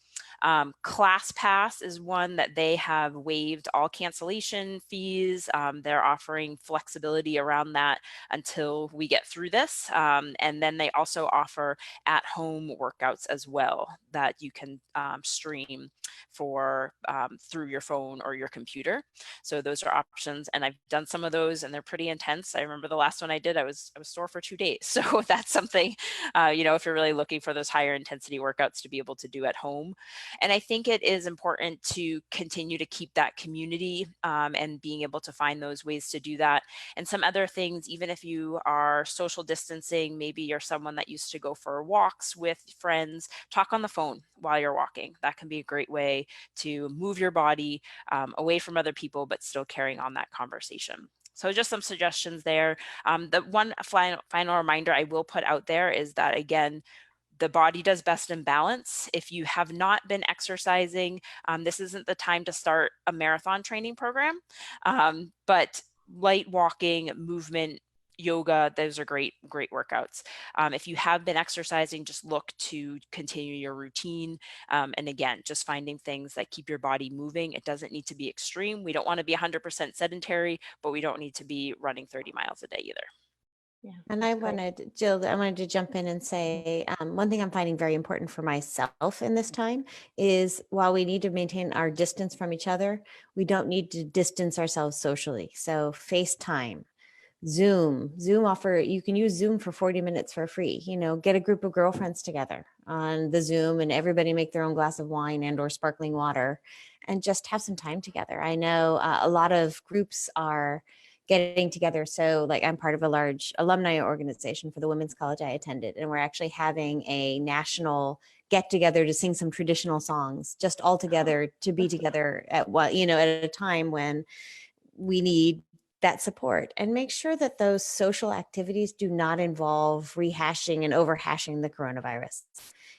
ClassPass is one that they have waived all cancellation fees. They're offering flexibility around that until we get through this. And then they also offer at-home workouts as well that you can stream through your phone or your computer. So those are options, and I've done some of those, and they're pretty intense. I remember the last one I did, I was sore for 2 days. So that's something, if you're really looking for those higher intensity workouts to be able to do at home. And I think it is important to continue to keep that community and being able to find those ways to do that. And some other things, even if you are social distancing, maybe you're someone that used to go for walks with friends, talk on the phone while you're walking. That can be a great way to move your body away from other people, but still carrying on that conversation. So just some suggestions there. The one final reminder I will put out there is that, again, the body does best in balance. If you have not been exercising, this isn't the time to start a marathon training program, but light walking, movement, yoga, those are great workouts. If you have been exercising, just look to continue your routine. And again, just finding things that keep your body moving. It doesn't need to be extreme. We don't want to be 100% sedentary, but we don't need to be running 30 miles a day either. Yeah, and Jill, I wanted to jump in and say one thing I'm finding very important for myself in this time is while we need to maintain our distance from each other, we don't need to distance ourselves socially. So FaceTime, Zoom you can use Zoom for 40 minutes for free. Get a group of girlfriends together on the Zoom and everybody make their own glass of wine and or sparkling water and just have some time together. I know a lot of groups are getting together. So I'm part of a large alumni organization for the women's college I attended, and we're actually having a national get together to sing some traditional songs, just all together to be together at at a time when we need that support, and make sure that those social activities do not involve rehashing and overhashing the coronavirus.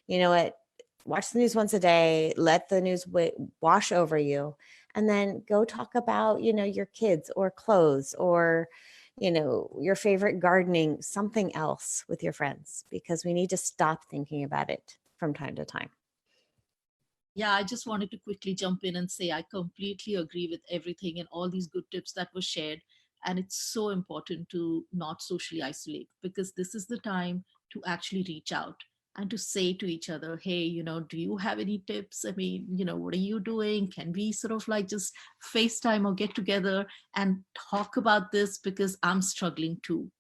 You know what? Watch the news once a day, let the news wash over you, and then go talk about, your kids or clothes or, your favorite gardening, something else with your friends, because we need to stop thinking about it from time to time. Yeah, I just wanted to quickly jump in and say I completely agree with everything and all these good tips that were shared. And it's so important to not socially isolate, because this is the time to actually reach out and to say to each other, hey, do you have any tips? I mean, what are you doing? Can we sort of just FaceTime or get together and talk about this, because I'm struggling too.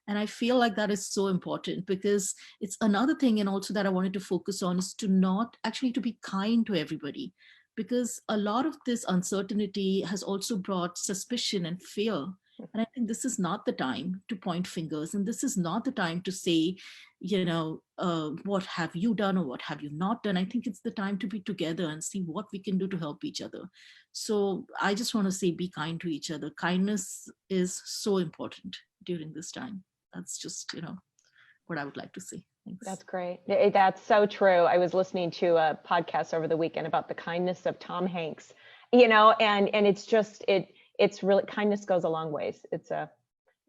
And I feel like that is so important, because it's another thing, and also that I wanted to focus on, is to be kind to everybody, because a lot of this uncertainty has also brought suspicion and fear. And I think this is not the time to point fingers, and this is not the time to say, what have you done or what have you not done? I think it's the time to be together and see what we can do to help each other. So I just want to say, be kind to each other. Kindness is so important during this time. That's just, what I would like to see. Thanks. That's great. That's so true. I was listening to a podcast over the weekend about the kindness of Tom Hanks, and it's just, it's really, kindness goes a long ways.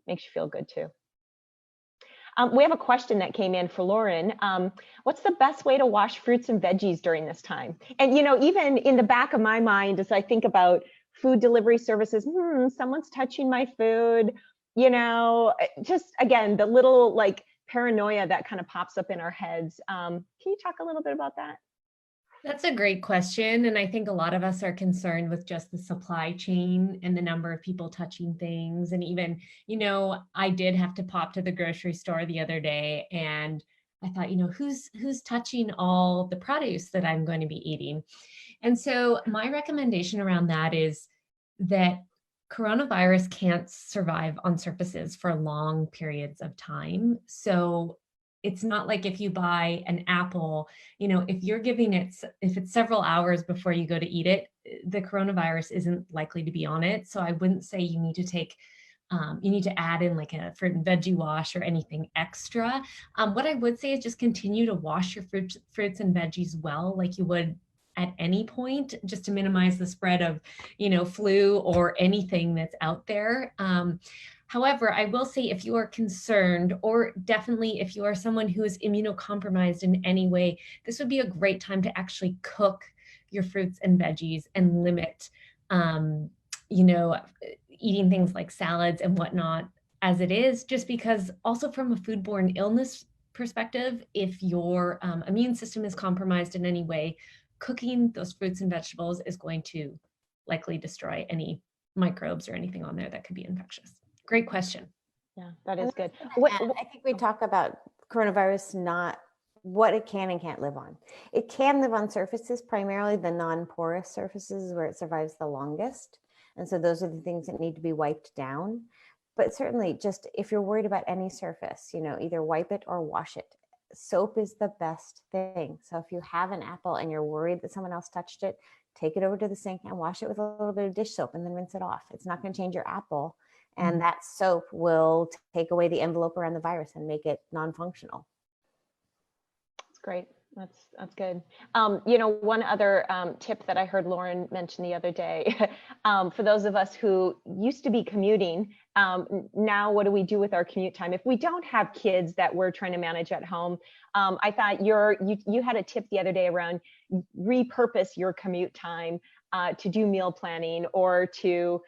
Makes you feel good too. We have a question that came in for Lauren. What's the best way to wash fruits and veggies during this time? And, even in the back of my mind, as I think about food delivery services, someone's touching my food, just again, the little like paranoia that kind of pops up in our heads. Can you talk a little bit about that? That's a great question. And I think a lot of us are concerned with just the supply chain and the number of people touching things. And even, I did have to pop to the grocery store the other day, and I thought, who's touching all the produce that I'm going to be eating? And so my recommendation around that is that coronavirus can't survive on surfaces for long periods of time. So it's not like if you buy an apple, if you're giving it, if it's several hours before you go to eat it, the coronavirus isn't likely to be on it. So I wouldn't say you need to add in like a fruit and veggie wash or anything extra. What I would say is just continue to wash your fruits and veggies well, like you would at any point, just to minimize the spread of, flu or anything that's out there. However, I will say if you are concerned, or definitely if you are someone who is immunocompromised in any way, this would be a great time to actually cook your fruits and veggies and limit, eating things like salads and whatnot as it is, just because also from a foodborne illness perspective, if your immune system is compromised in any way, cooking those fruits and vegetables is going to likely destroy any microbes or anything on there that could be infectious. Great question. Yeah, that is good. I think we talk about coronavirus, not what it can and can't live on. It can live on surfaces, primarily the non-porous surfaces where it survives the longest. And so those are the things that need to be wiped down. But certainly just if you're worried about any surface, either wipe it or wash it. Soap is the best thing. So if you have an apple and you're worried that someone else touched it, take it over to the sink and wash it with a little bit of dish soap and then rinse it off. It's not going to change your apple. And that soap will take away the envelope around the virus and make it non-functional. That's great. That's good. One other tip that I heard Lauren mention the other day, for those of us who used to be commuting, now what do we do with our commute time? If we don't have kids that we're trying to manage at home, I thought you had a tip the other day around repurpose your commute time to do meal planning, or to,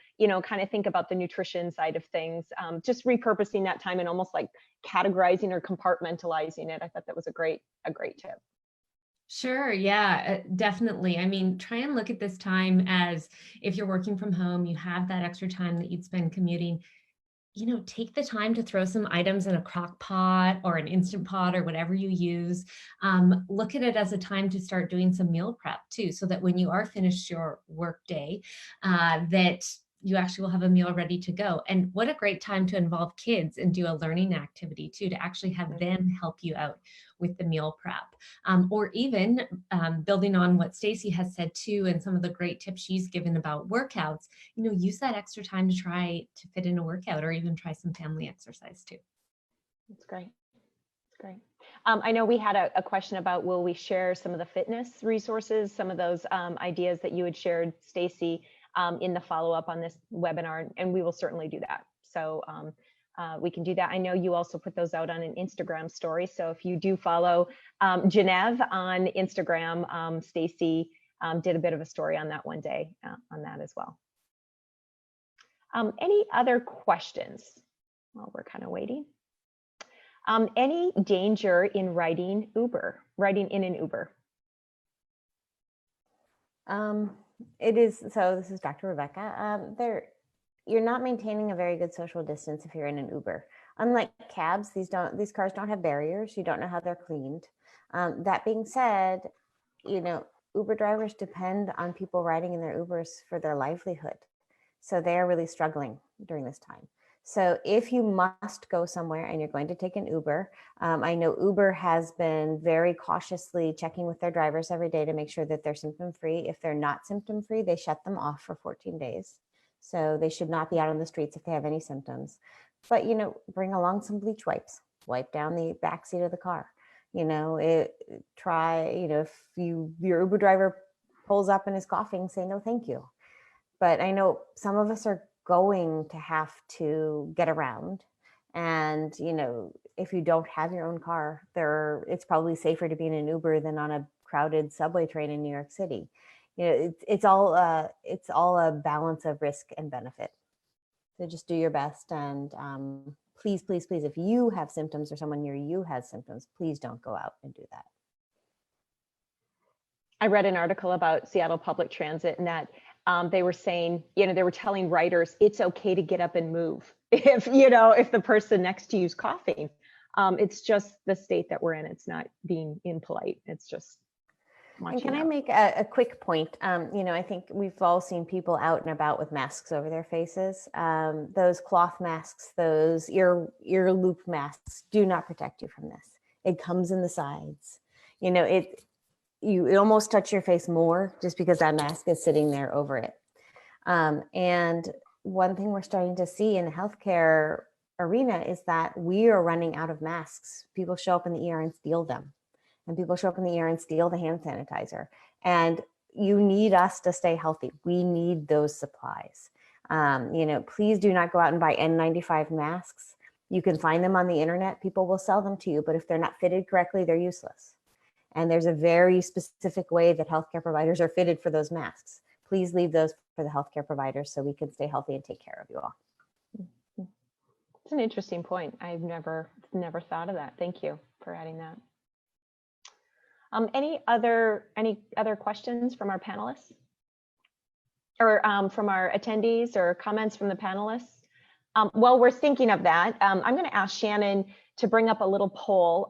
kind of think about the nutrition side of things, just repurposing that time and almost like categorizing or compartmentalizing it. I thought that was a great tip. Sure. Yeah, definitely. I mean, try and look at this time as if you're working from home, you have that extra time that you'd spend commuting, take the time to throw some items in a crock pot or an Instant Pot or whatever you use. Look at it as a time to start doing some meal prep too, so that when you are finished your work day, that you actually will have a meal ready to go. And what a great time to involve kids and do a learning activity too, to actually have them help you out with the meal prep. Or even building on what Stasi has said too, and some of the great tips she's given about workouts, use that extra time to try to fit in a workout, or even try some family exercise too. That's great. That's great. I know we had a question about, will we share some of the fitness resources, some of those ideas that you had shared, Stasi, in the follow-up on this webinar, and we will certainly do that. So we can do that. I know you also put those out on an Instagram story. So if you do follow Gennev on Instagram, Stasi did a bit of a story on that one day on that as well. Any other questions? Well, we're kind of waiting. Any danger in riding in an Uber? It is, so this is Dr. Rebecca. You're not maintaining a very good social distance if you're in an Uber. Unlike cabs, these cars don't have barriers. You don't know how they're cleaned. That being said, Uber drivers depend on people riding in their Ubers for their livelihood. So they're really struggling during this time. So if you must go somewhere and you're going to take an Uber, I know Uber has been very cautiously checking with their drivers every day to make sure that they're symptom-free. If they're not symptom-free, they shut them off for 14 days. So they should not be out on the streets if they have any symptoms. But, bring along some bleach wipes. wipe down the back seat of the car. If your Uber driver pulls up and is coughing, say no, thank you. But I know some of us are going to have to get around. And, if you don't have your own car, it's probably safer to be in an Uber than on a crowded subway train in New York City. It's all a balance of risk and benefit. So just do your best. And please, please, please, if you have symptoms or someone near you has symptoms, please don't go out and do that. I read an article about Seattle Public Transit, and that they were saying, they were telling riders it's okay to get up and move if the person next to you is coughing. It's just the state that we're in. It's not being impolite. It's just watching. And can I make a quick point? I think we've all seen people out and about with masks over their faces. Those cloth masks, those ear loop masks do not protect you from this. It comes in the sides. You almost touch your face more just because that mask is sitting there over it. And one thing we're starting to see in the healthcare arena is that we are running out of masks. People show up in the ER and steal them. And people show up in the ER and steal the hand sanitizer. And you need us to stay healthy. We need those supplies. Please do not go out and buy N95 masks. You can find them on the internet. People will sell them to you, but if they're not fitted correctly, they're useless. And there's a very specific way that healthcare providers are fitted for those masks. Please leave those for the healthcare providers so we can stay healthy and take care of you all. It's an interesting point. I've never thought of that. Thank you for adding that. Any other questions from our panelists, or from our attendees, or comments from the panelists? While we're thinking of that, I'm going to ask Shannon to bring up a little poll.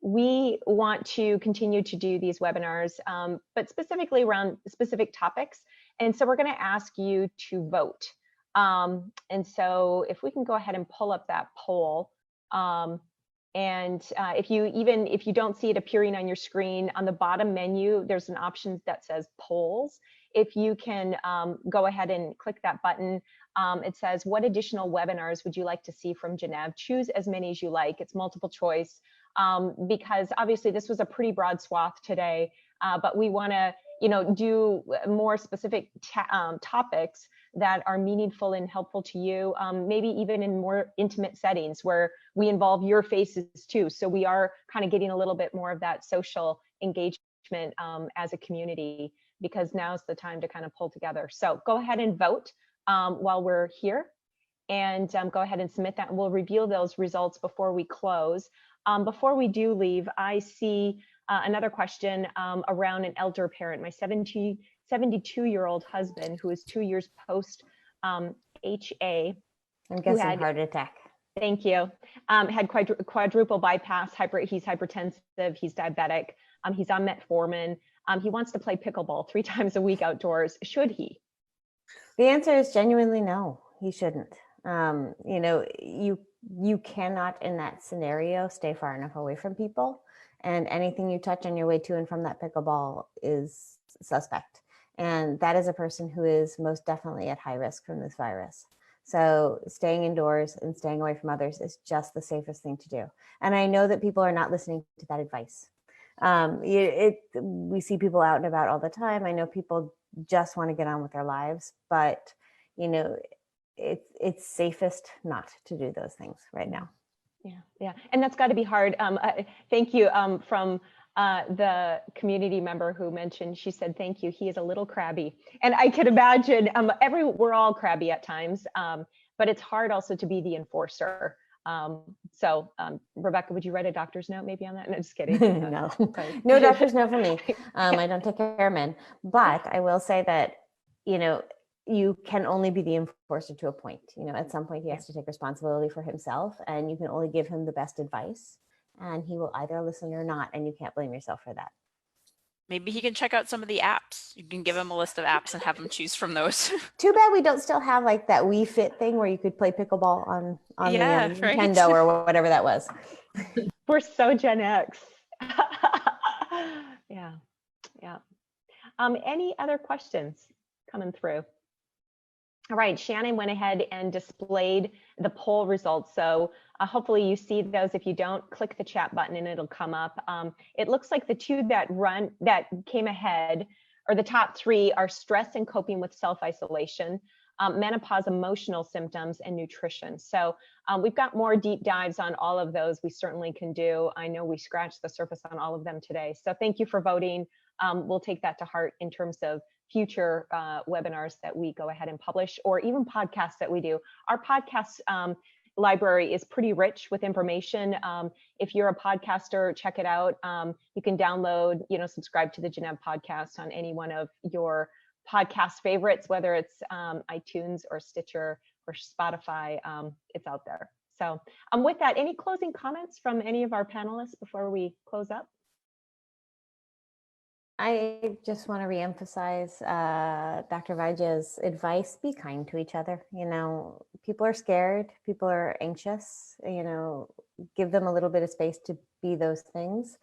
We want to continue to do these webinars, but specifically around specific topics. And so we're going to ask you to vote. And so if we can go ahead and pull up that poll. If you don't see it appearing on your screen, on the bottom menu, there's an option that says polls. If you can go ahead and click that button, it says, what additional webinars would you like to see from Gennev? Choose as many as you like. It's multiple choice. Because obviously this was a pretty broad swath today, but we want to, do more specific topics that are meaningful and helpful to you, maybe even in more intimate settings where we involve your faces too. So we are kind of getting a little bit more of that social engagement as a community, because now's the time to kind of pull together. So go ahead and vote while we're here, and go ahead and submit that, and we'll reveal those results before we close. Before we do leave, I see another question around an elder parent. My 72-year-old husband, who is 2 years post HA. I'm guessing heart attack. Thank you. Had quadruple bypass, he's hypertensive, he's diabetic, he's on metformin. He wants to play pickleball 3 times a week outdoors. Should he? The answer is genuinely no, he shouldn't. You cannot, in that scenario, stay far enough away from people, and anything you touch on your way to and from that pickleball is suspect. And that is a person who is most definitely at high risk from this virus. So staying indoors and staying away from others is just the safest thing to do. And I know that people are not listening to that advice. We see people out and about all the time. I know people just want to get on with their lives, but it's safest not to do those things right now. Yeah, and that's got to be hard. Thank you from the community member who mentioned. She said, "Thank you." He is a little crabby, and I can imagine. We're all crabby at times, but it's hard also to be the enforcer. So, Rebecca, would you write a doctor's note maybe on that? No, just kidding. No doctor's note for me. I don't take care of men, but I will say that you can only be the enforcer to a point. At some point he has to take responsibility for himself, and you can only give him the best advice, and he will either listen or not, and you can't blame yourself for that. Maybe he can check out some of the apps. You can give him a list of apps and have him choose from those. Too bad we don't still have like that Wii Fit thing where you could play pickleball on the Nintendo or whatever that was. We're so Gen X. Yeah. Any other questions coming through? All right, Shannon went ahead and displayed the poll results. So hopefully you see those. If you don't, click the chat button and it'll come up. It looks like the two that came ahead, or the top three, are stress and coping with self-isolation, menopause, emotional symptoms, and nutrition. So we've got more deep dives on all of those. We certainly can do. I know we scratched the surface on all of them today. So thank you for voting. We'll take that to heart in terms of future webinars that we go ahead and publish, or even podcasts that we do. Our podcast library is pretty rich with information. If you're a podcaster, check it out. You can download, subscribe to the Gennev podcast on any one of your podcast favorites, whether it's iTunes or Stitcher or Spotify. It's out there. So with that, any closing comments from any of our panelists before we close up? I just want to reemphasize Dr. Vaidya's advice: be kind to each other. People are scared, people are anxious, give them a little bit of space to be those things.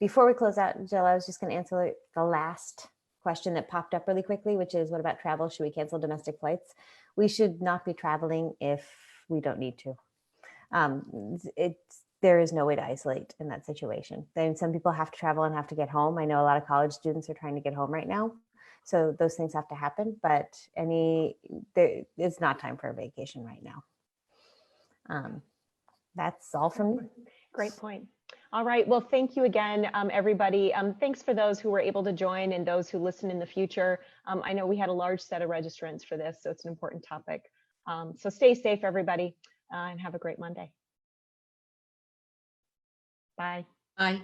Before we close out, Jill, I was just going to answer the last question that popped up really quickly, which is, what about travel? Should we cancel domestic flights? We should not be traveling if we don't need to. There is no way to isolate in that situation. Then some people have to travel and have to get home. I know a lot of college students are trying to get home right now. So those things have to happen, but it's not time for a vacation right now. That's all from me. Great point. All right. Well, thank you again, everybody. Thanks for those who were able to join and those who listen in the future. I know we had a large set of registrants for this, so it's an important topic. So stay safe, everybody, and have a great Monday. Bye. Bye.